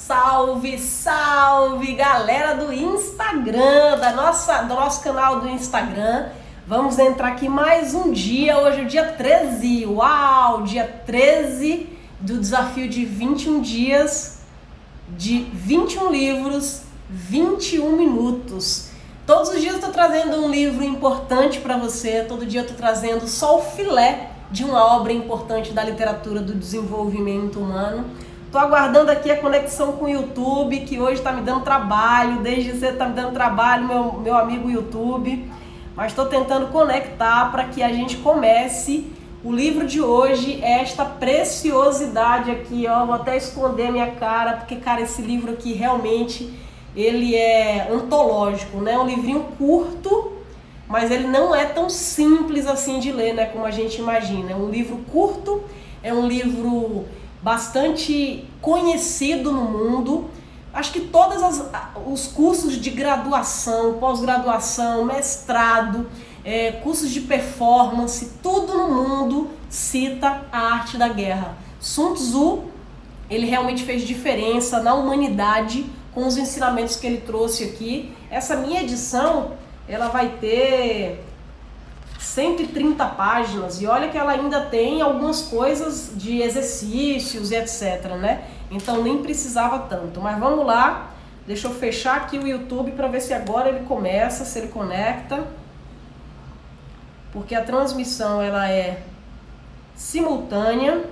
Salve, salve, galera do Instagram, do nosso canal do Instagram. Vamos entrar aqui mais um dia, hoje é o dia 13, uau, dia 13 do desafio de 21 dias, de 21 livros, 21 minutos. Todos os dias eu tô trazendo um livro importante para você, todo dia eu tô trazendo só o filé de uma obra importante da literatura do desenvolvimento humano. Tô aguardando aqui a conexão com o YouTube, que hoje tá me dando trabalho, desde cedo tá me dando trabalho, meu amigo YouTube. Mas tô tentando conectar para que a gente comece o livro de hoje, esta preciosidade aqui, ó. Vou até esconder minha cara, porque, cara, esse livro aqui realmente, ele é antológico, né? Um livrinho curto, mas ele não é tão simples assim de ler, né? Como a gente imagina. É um livro curto, é um livro bastante conhecido no mundo. Acho que todos os cursos de graduação, pós-graduação, mestrado, cursos de performance, tudo no mundo cita a arte da guerra. Sun Tzu, ele realmente fez diferença na humanidade com os ensinamentos que ele trouxe aqui. Essa minha edição, ela vai ter 130 páginas e olha que ela ainda tem algumas coisas de exercícios e etc, né? Então nem precisava tanto, mas vamos lá. Deixa eu fechar aqui o YouTube para ver se agora ele começa, se ele conecta. Porque a transmissão ela é simultânea,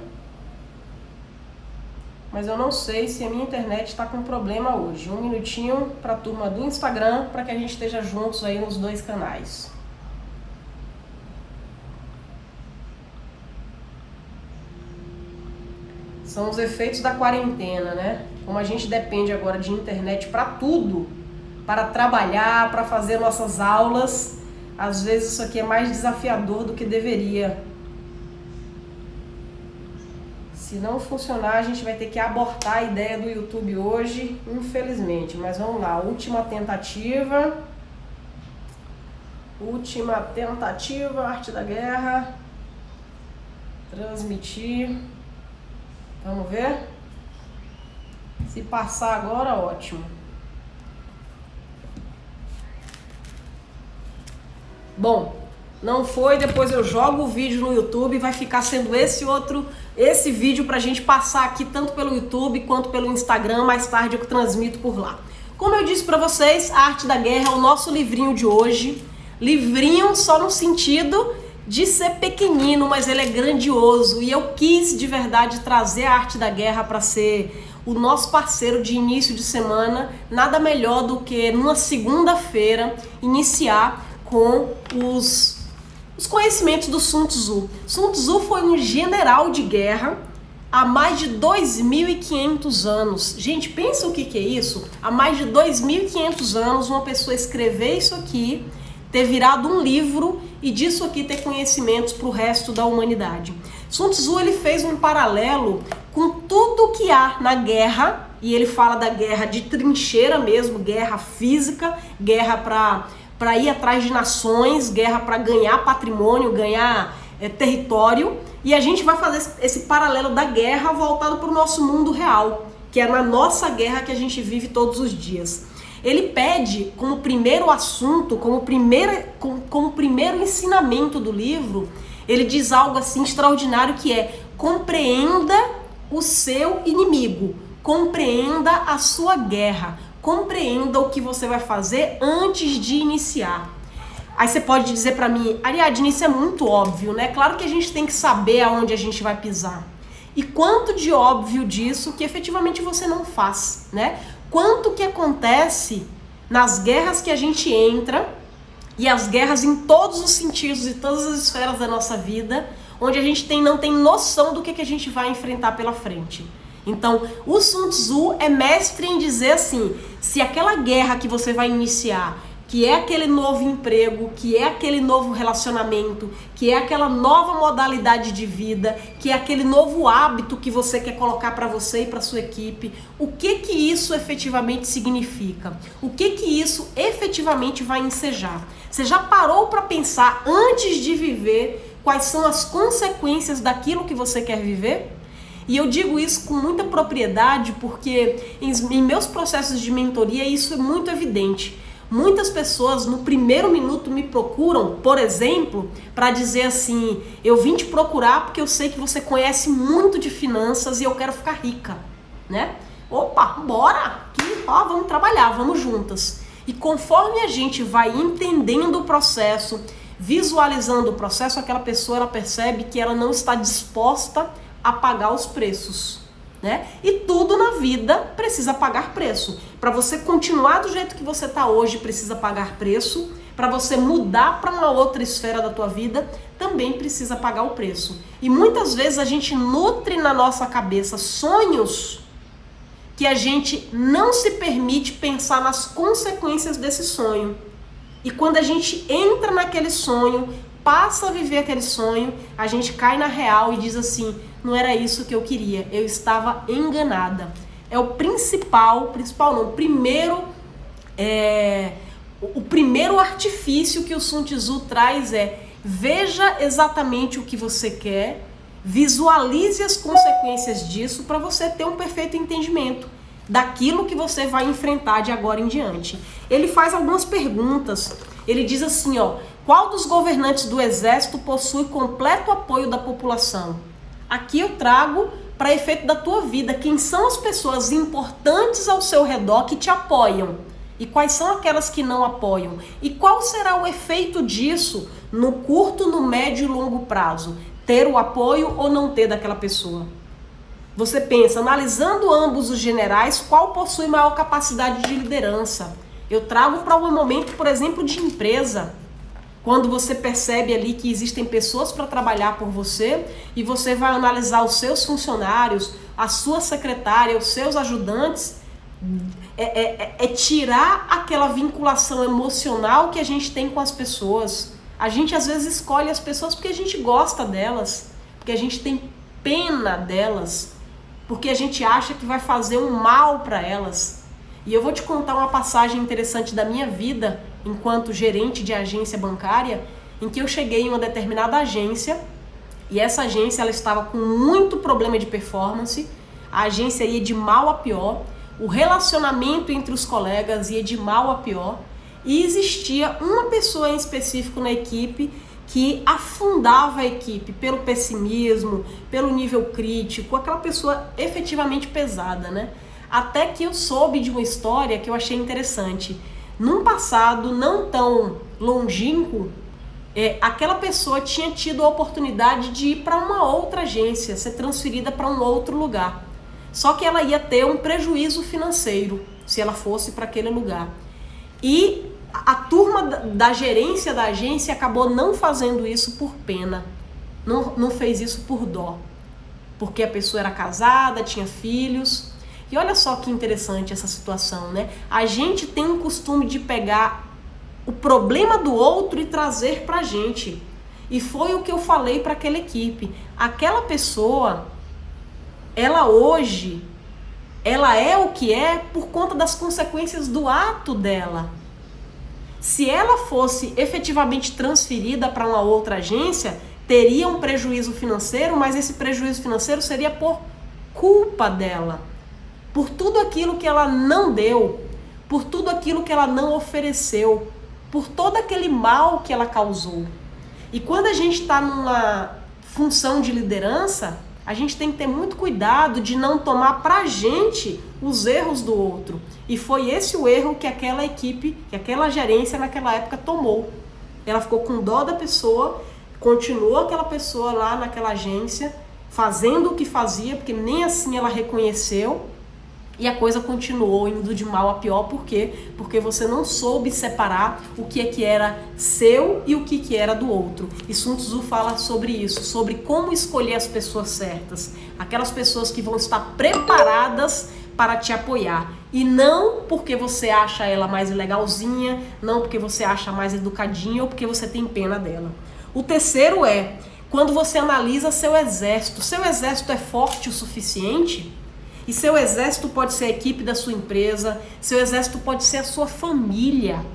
mas eu não sei se a minha internet está com problema hoje. Um minutinho para a turma do Instagram, para que a gente esteja juntos aí nos dois canais. São os efeitos da quarentena, né? Como a gente depende agora de internet para tudo, para trabalhar, para fazer nossas aulas, às vezes isso aqui é mais desafiador do que deveria. Se não funcionar, a gente vai ter que abortar a ideia do YouTube hoje, infelizmente. Mas vamos lá, última tentativa. Última tentativa, arte da guerra. Transmitir. Vamos ver? Se passar agora, ótimo. Bom, não foi, depois eu jogo o vídeo no YouTube e vai ficar sendo esse vídeo pra gente passar aqui tanto pelo YouTube quanto pelo Instagram, mais tarde eu transmito por lá. Como eu disse pra vocês, a Arte da Guerra é o nosso livrinho de hoje. Livrinho só no sentido de ser pequenino, mas ele é grandioso e eu quis de verdade trazer a Arte da Guerra para ser o nosso parceiro de início de semana. Nada melhor do que numa segunda-feira iniciar com os conhecimentos do Sun Tzu. Sun Tzu foi um general de guerra há mais de 2.500 anos. Gente, pensa o que é isso? Há mais de 2.500 anos uma pessoa escrever isso aqui, ter virado um livro e disso aqui ter conhecimentos para o resto da humanidade. Sun Tzu, ele fez um paralelo com tudo que há na guerra, e ele fala da guerra de trincheira mesmo, guerra física, guerra para ir atrás de nações, guerra para ganhar patrimônio, ganhar território, e a gente vai fazer esse paralelo da guerra voltado para o nosso mundo real, que é na nossa guerra que a gente vive todos os dias. Ele pede como primeiro assunto, como primeiro ensinamento do livro, ele diz algo assim extraordinário que é: compreenda o seu inimigo, compreenda a sua guerra, compreenda o que você vai fazer antes de iniciar. Aí você pode dizer pra mim: Ariadne, isso é muito óbvio, né? Claro que a gente tem que saber aonde a gente vai pisar. E quanto de óbvio disso que efetivamente você não faz, né? Quanto que acontece nas guerras que a gente entra, e as guerras em todos os sentidos e todas as esferas da nossa vida, onde a gente não tem noção do que a gente vai enfrentar pela frente. Então, o Sun Tzu é mestre em dizer assim: se aquela guerra que você vai iniciar, que é aquele novo emprego, que é aquele novo relacionamento, que é aquela nova modalidade de vida, que é aquele novo hábito que você quer colocar para você e para sua equipe, o que isso efetivamente significa? O que isso efetivamente vai ensejar? Você já parou para pensar antes de viver quais são as consequências daquilo que você quer viver? E eu digo isso com muita propriedade porque em meus processos de mentoria isso é muito evidente. Muitas pessoas no primeiro minuto me procuram, por exemplo, para dizer assim: eu vim te procurar porque eu sei que você conhece muito de finanças e eu quero ficar rica, né? Opa, bora! Aqui, ó, vamos trabalhar, vamos juntas. E conforme a gente vai entendendo o processo, visualizando o processo, aquela pessoa ela percebe que ela não está disposta a pagar os preços, né? E tudo na vida precisa pagar preço. Para você continuar do jeito que você está hoje, precisa pagar preço. Para você mudar para uma outra esfera da tua vida, também precisa pagar o preço. E muitas vezes a gente nutre na nossa cabeça sonhos que a gente não se permite pensar nas consequências desse sonho. E quando a gente entra naquele sonho, passa a viver aquele sonho, a gente cai na real e diz assim: não era isso que eu queria, eu estava enganada. É o primeiro artifício que o Sun Tzu traz é: veja exatamente o que você quer, visualize as consequências disso para você ter um perfeito entendimento daquilo que você vai enfrentar de agora em diante. Ele faz algumas perguntas. Ele diz assim, ó: qual dos governantes do exército possui completo apoio da população? Aqui eu trago para efeito da tua vida quem são as pessoas importantes ao seu redor que te apoiam e quais são aquelas que não apoiam e qual será o efeito disso no curto, no médio e longo prazo, ter o apoio ou não ter daquela pessoa. Você pensa, analisando ambos os generais, qual possui maior capacidade de liderança? Eu trago para um momento, por exemplo, de empresa. Quando você percebe ali que existem pessoas para trabalhar por você e você vai analisar os seus funcionários, a sua secretária, os seus ajudantes, é tirar aquela vinculação emocional que a gente tem com as pessoas. A gente às vezes escolhe as pessoas porque a gente gosta delas, porque a gente tem pena delas, porque a gente acha que vai fazer um mal para elas. E eu vou te contar uma passagem interessante da minha vida enquanto gerente de agência bancária, em que eu cheguei em uma determinada agência e essa agência ela estava com muito problema de performance, a agência ia de mal a pior, o relacionamento entre os colegas ia de mal a pior e existia uma pessoa em específico na equipe que afundava a equipe pelo pessimismo, pelo nível crítico, aquela pessoa efetivamente pesada, né? Até que eu soube de uma história que eu achei interessante. Num passado não tão longínquo, aquela pessoa tinha tido a oportunidade de ir para uma outra agência, ser transferida para um outro lugar. Só que ela ia ter um prejuízo financeiro se ela fosse para aquele lugar. E a turma da gerência da agência acabou não fazendo isso por pena, não fez isso por dó, porque a pessoa era casada, tinha filhos. E olha só que interessante essa situação, né? A gente tem um costume de pegar o problema do outro e trazer pra gente. E foi o que eu falei para aquela equipe. Aquela pessoa, ela hoje, ela é o que é por conta das consequências do ato dela. Se ela fosse efetivamente transferida para uma outra agência, teria um prejuízo financeiro, mas esse prejuízo financeiro seria por culpa dela. Por tudo aquilo que ela não deu, por tudo aquilo que ela não ofereceu, por todo aquele mal que ela causou. E quando a gente está numa função de liderança, a gente tem que ter muito cuidado de não tomar pra gente os erros do outro. E foi esse o erro que aquela equipe, que aquela gerência naquela época tomou. Ela ficou com dó da pessoa, continuou aquela pessoa lá naquela agência, fazendo o que fazia, porque nem assim ela reconheceu. E a coisa continuou indo de mal a pior, por quê? Porque você não soube separar o que era seu e o que era do outro. E Sun Tzu fala sobre isso, sobre como escolher as pessoas certas. Aquelas pessoas que vão estar preparadas para te apoiar. E não porque você acha ela mais legalzinha, não porque você acha mais educadinha ou porque você tem pena dela. O terceiro é, quando você analisa seu exército é forte o suficiente? E seu exército pode ser a equipe da sua empresa, seu exército pode ser a sua família.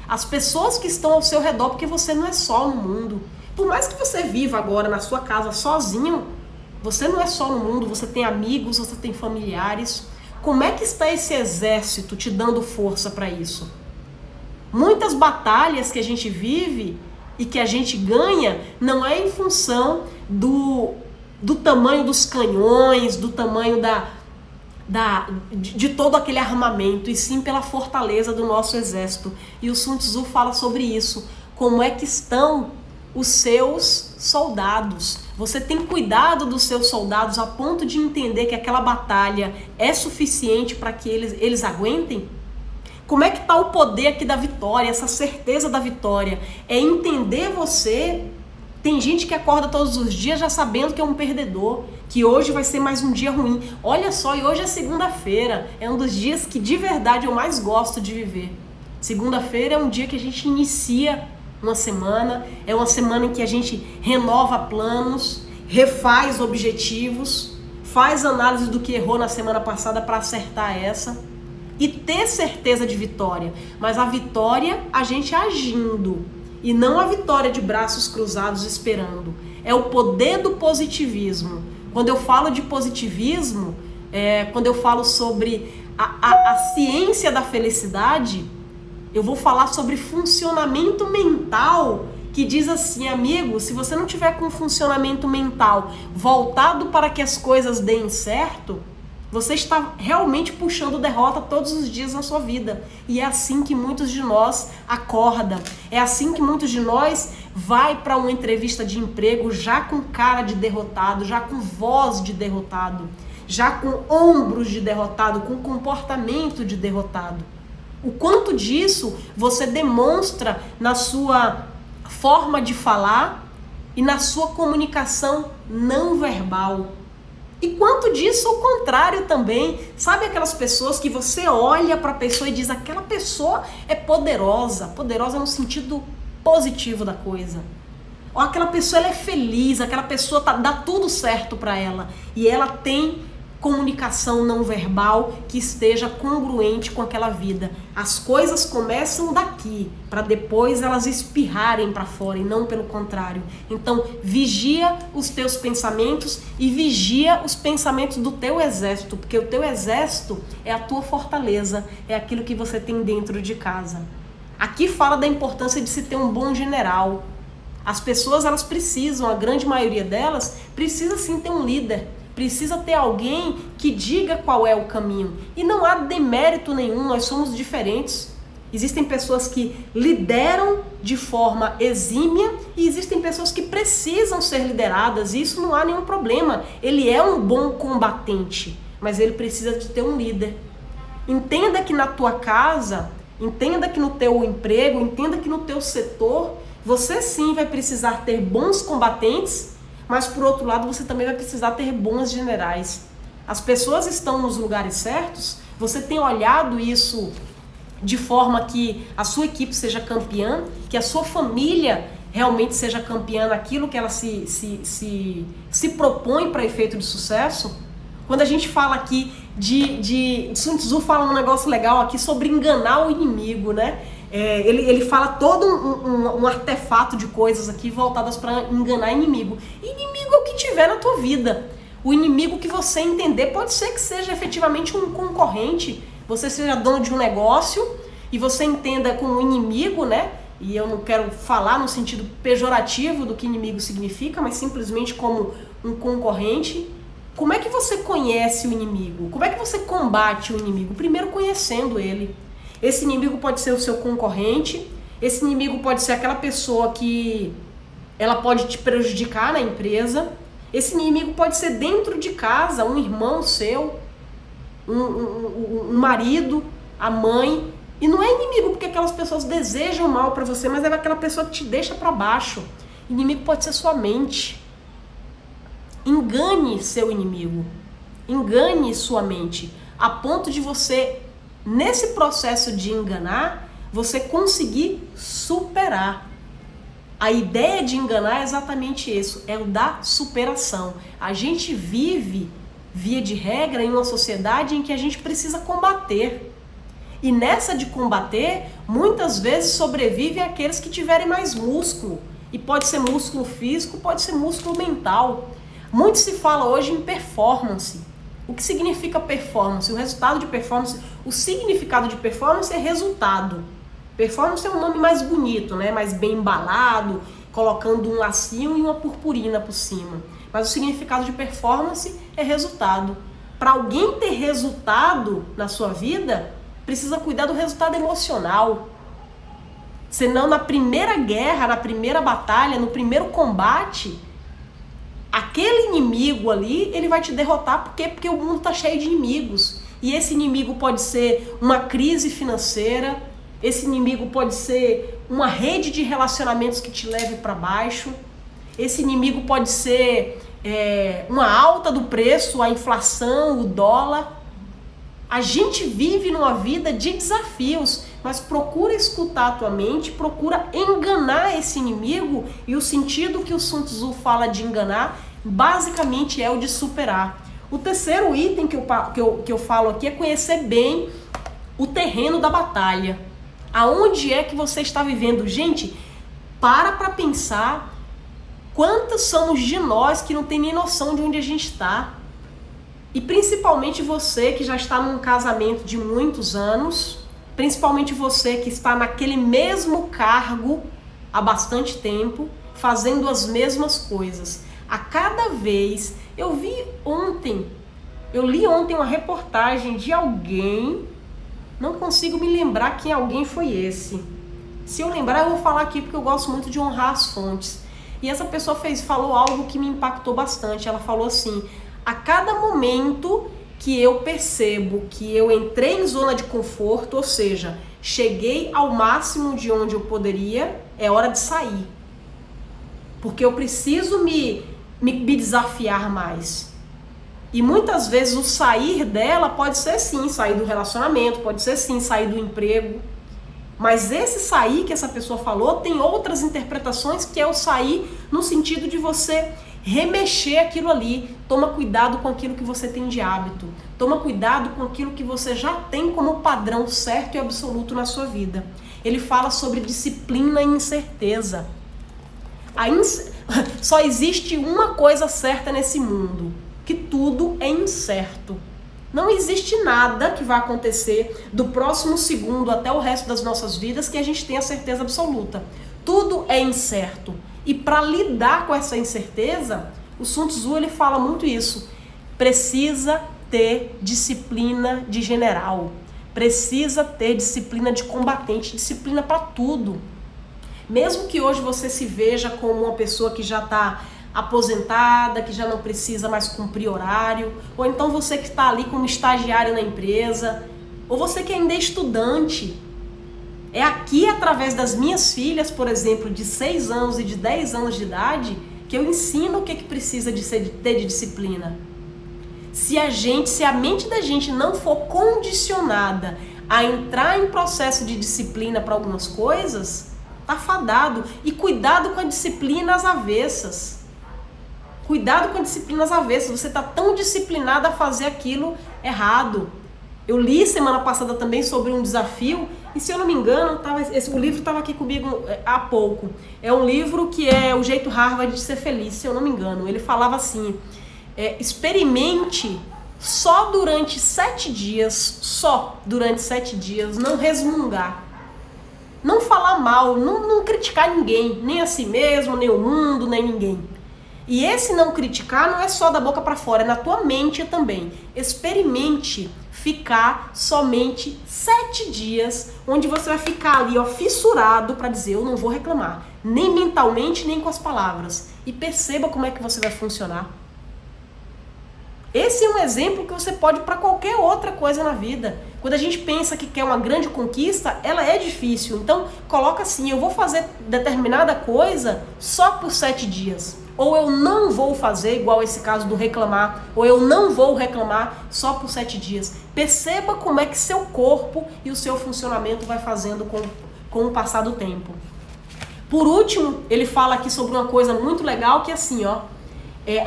As pessoas que estão ao seu redor, porque você não é só no mundo. Por mais que você viva agora na sua casa sozinho, Você não é só no mundo, você tem amigos, você tem familiares. Como é que está esse exército te dando força para isso? Muitas batalhas que a gente vive e que a gente ganha não é em função do tamanho dos canhões, do tamanho de todo aquele armamento, e sim pela fortaleza do nosso exército. E o Sun Tzu fala sobre isso. Como é que estão os seus soldados? Você tem cuidado dos seus soldados a ponto de entender que aquela batalha é suficiente para que eles aguentem? Como é que está o poder aqui da vitória, essa certeza da vitória? É entender você. Tem gente que acorda todos os dias já sabendo que é um perdedor, que hoje vai ser mais um dia ruim. Olha só, e hoje é segunda-feira, é um dos dias que de verdade eu mais gosto de viver. Segunda-feira é um dia que a gente inicia uma semana, é uma semana em que a gente renova planos, refaz objetivos, faz análise do que errou na semana passada para acertar essa e ter certeza de vitória. Mas a vitória a gente agindo, e não a vitória de braços cruzados esperando. É o poder do positivismo. Quando eu falo de positivismo, quando eu falo sobre a ciência da felicidade, eu vou falar sobre funcionamento mental, que diz assim, amigo, se você não tiver com funcionamento mental voltado para que as coisas deem certo, você está realmente puxando derrota todos os dias na sua vida. E é assim que muitos de nós acordam. É assim que muitos de nós vai para uma entrevista de emprego já com cara de derrotado, já com voz de derrotado, já com ombros de derrotado, com comportamento de derrotado. O quanto disso você demonstra na sua forma de falar e na sua comunicação não verbal. E quanto disso, o contrário também. Sabe aquelas pessoas que você olha para a pessoa e diz, aquela pessoa é poderosa. Poderosa no sentido positivo da coisa. Ou aquela pessoa ela é feliz, aquela pessoa dá tudo certo para ela. E ela tem comunicação não verbal que esteja congruente com aquela vida. As coisas começam daqui, para depois elas espirrarem para fora e não pelo contrário. Então, vigia os teus pensamentos e vigia os pensamentos do teu exército, porque o teu exército é a tua fortaleza, é aquilo que você tem dentro de casa. Aqui fala da importância de se ter um bom general. As pessoas, elas precisam, a grande maioria delas, precisa sim ter um líder. Precisa ter alguém que diga qual é o caminho. E não há demérito nenhum, nós somos diferentes. Existem pessoas que lideram de forma exímia e existem pessoas que precisam ser lideradas. E isso não há nenhum problema. Ele é um bom combatente, mas ele precisa de ter um líder. Entenda que na tua casa, entenda que no teu emprego, entenda que no teu setor, você sim vai precisar ter bons combatentes, mas por outro lado você também vai precisar ter bons generais. As pessoas estão nos lugares certos, você tem olhado isso de forma que a sua equipe seja campeã, que a sua família realmente seja campeã naquilo que ela se propõe para efeito de sucesso. Quando a gente fala aqui de Sun Tzu fala um negócio legal aqui sobre enganar o inimigo, né? Ele fala todo um artefato de coisas aqui voltadas para enganar inimigo. Inimigo é o que tiver na tua vida. O inimigo que você entender pode ser que seja efetivamente um concorrente. Você seja dono de um negócio e você entenda como inimigo, né? E eu não quero falar no sentido pejorativo do que inimigo significa, mas simplesmente como um concorrente. Como é que você conhece o inimigo? Como é que você combate o inimigo? Primeiro conhecendo ele. Esse inimigo pode ser o seu concorrente, esse inimigo pode ser aquela pessoa que ela pode te prejudicar na empresa, esse inimigo pode ser dentro de casa, um irmão seu, um marido, a mãe. E não é inimigo porque aquelas pessoas desejam mal para você, mas é aquela pessoa que te deixa para baixo. Inimigo pode ser sua mente. Engane seu inimigo, engane sua mente, a ponto de você, nesse processo de enganar, você conseguir superar. A ideia de enganar é exatamente isso, é o da superação. A gente vive, via de regra, em uma sociedade em que a gente precisa combater. E nessa de combater, muitas vezes sobrevivem aqueles que tiverem mais músculo. E pode ser músculo físico, pode ser músculo mental. Muito se fala hoje em performance. O que significa performance? O resultado de performance, o significado de performance é resultado. Performance é um nome mais bonito, né? Mais bem embalado, colocando um lacinho e uma purpurina por cima. Mas o significado de performance é resultado. Para alguém ter resultado na sua vida, precisa cuidar do resultado emocional. Senão, na primeira guerra, na primeira batalha, no primeiro combate, aquele inimigo ali, ele vai te derrotar. Por quê? Porque o mundo está cheio de inimigos. E esse inimigo pode ser uma crise financeira, esse inimigo pode ser uma rede de relacionamentos que te leve para baixo, esse inimigo pode ser uma alta do preço, a inflação, o dólar. A gente vive numa vida de desafios, mas procura escutar a tua mente, procura enganar esse inimigo, e o sentido que o Sun Tzu fala de enganar, basicamente é o de superar. O terceiro item que eu falo aqui é conhecer bem o terreno da batalha. Aonde é que você está vivendo? Gente, para pensar quantos somos de nós que não tem nem noção de onde a gente está. E principalmente você que já está num casamento de muitos anos, principalmente você que está naquele mesmo cargo há bastante tempo, fazendo as mesmas coisas. A cada vez, eu li ontem uma reportagem de alguém, não consigo me lembrar quem alguém foi esse. Se eu lembrar, eu vou falar aqui porque eu gosto muito de honrar as fontes. E essa pessoa falou algo que me impactou bastante. Ela falou assim: a cada momento que eu percebo que eu entrei em zona de conforto, ou seja, cheguei ao máximo de onde eu poderia, é hora de sair. Porque eu preciso me desafiar mais. E muitas vezes o sair dela pode ser sim sair do relacionamento, pode ser sim sair do emprego. Mas esse sair que essa pessoa falou tem outras interpretações, que é o sair no sentido de você remexer aquilo ali. Toma cuidado com aquilo que você tem de hábito. Toma cuidado com aquilo que você já tem como padrão certo e absoluto na sua vida. Ele fala sobre disciplina e incerteza. Só existe uma coisa certa nesse mundo, que tudo é incerto. Não existe nada que vai acontecer do próximo segundo até o resto das nossas vidas que a gente tenha certeza absoluta. Tudo é incerto. E para lidar com essa incerteza, o Sun Tzu ele fala muito isso. Precisa ter disciplina de general. Precisa ter disciplina de combatente, disciplina para tudo. Mesmo que hoje você se veja como uma pessoa que já está aposentada, que já não precisa mais cumprir horário, ou então você que está ali como estagiário na empresa, ou você que ainda é estudante. É aqui, através das minhas filhas, por exemplo, de 6 anos e de 10 anos de idade, que eu ensino o que precisa ter de disciplina. Se a mente da gente não for condicionada a entrar em processo de disciplina para algumas coisas, tá fadado. E cuidado com a disciplina às avessas. Cuidado com a disciplina às avessas. Você tá tão disciplinado a fazer aquilo errado. Eu li semana passada também sobre um desafio, e se eu não me engano, o livro estava aqui comigo há pouco. É um livro que é O Jeito Harvard de Ser Feliz, se eu não me engano. Ele falava assim: experimente só durante 7 dias, não resmungar. Não falar mal, não criticar ninguém, nem a si mesmo, nem o mundo, nem ninguém. E esse não criticar não é só da boca para fora, é na tua mente também. Experimente ficar somente 7 dias, onde você vai ficar ali, fissurado para dizer: eu não vou reclamar, nem mentalmente, nem com as palavras. E perceba como é que você vai funcionar. Esse é um exemplo que você pode para qualquer outra coisa na vida. Quando a gente pensa que quer uma grande conquista, ela é difícil. Então, coloca assim: eu vou fazer determinada coisa só por 7 dias. Ou eu não vou fazer, igual esse caso do reclamar, ou eu não vou reclamar só por 7 dias. Perceba como é que seu corpo e o seu funcionamento vai fazendo com o passar do tempo. Por último, ele fala aqui sobre uma coisa muito legal, que é assim,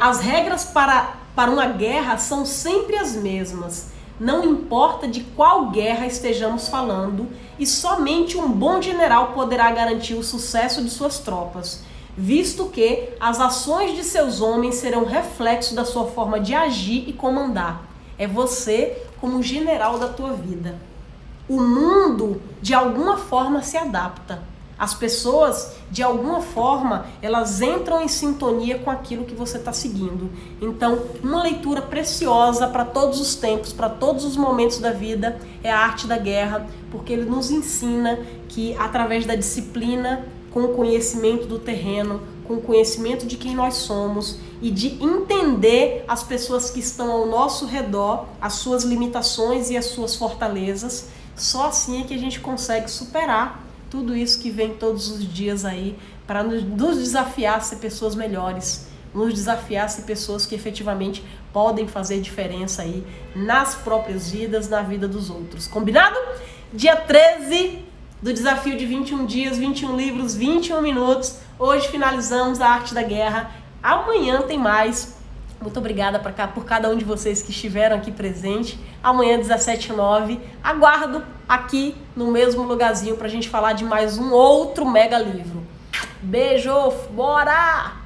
as regras para uma guerra são sempre as mesmas. Não importa de qual guerra estejamos falando, e somente um bom general poderá garantir o sucesso de suas tropas. visto que as ações de seus homens serão reflexo da sua forma de agir e comandar. É você como general da tua vida. O mundo, de alguma forma, se adapta. As pessoas, de alguma forma, elas entram em sintonia com aquilo que você está seguindo. Então, uma leitura preciosa para todos os tempos, para todos os momentos da vida, é a Arte da Guerra, porque ele nos ensina que, através da disciplina, com o conhecimento do terreno, com o conhecimento de quem nós somos e de entender as pessoas que estão ao nosso redor, as suas limitações e as suas fortalezas, só assim é que a gente consegue superar tudo isso que vem todos os dias aí para nos desafiar a ser pessoas melhores, nos desafiar a ser pessoas que efetivamente podem fazer diferença aí nas próprias vidas, na vida dos outros. Combinado? Dia 13 do desafio de 21 dias, 21 livros, 21 minutos. Hoje finalizamos a Arte da Guerra. Amanhã tem mais. Muito obrigada por cada um de vocês que estiveram aqui presente. Amanhã, 17h09, aguardo aqui no mesmo lugarzinho para a gente falar de mais um outro mega livro. Beijo, bora!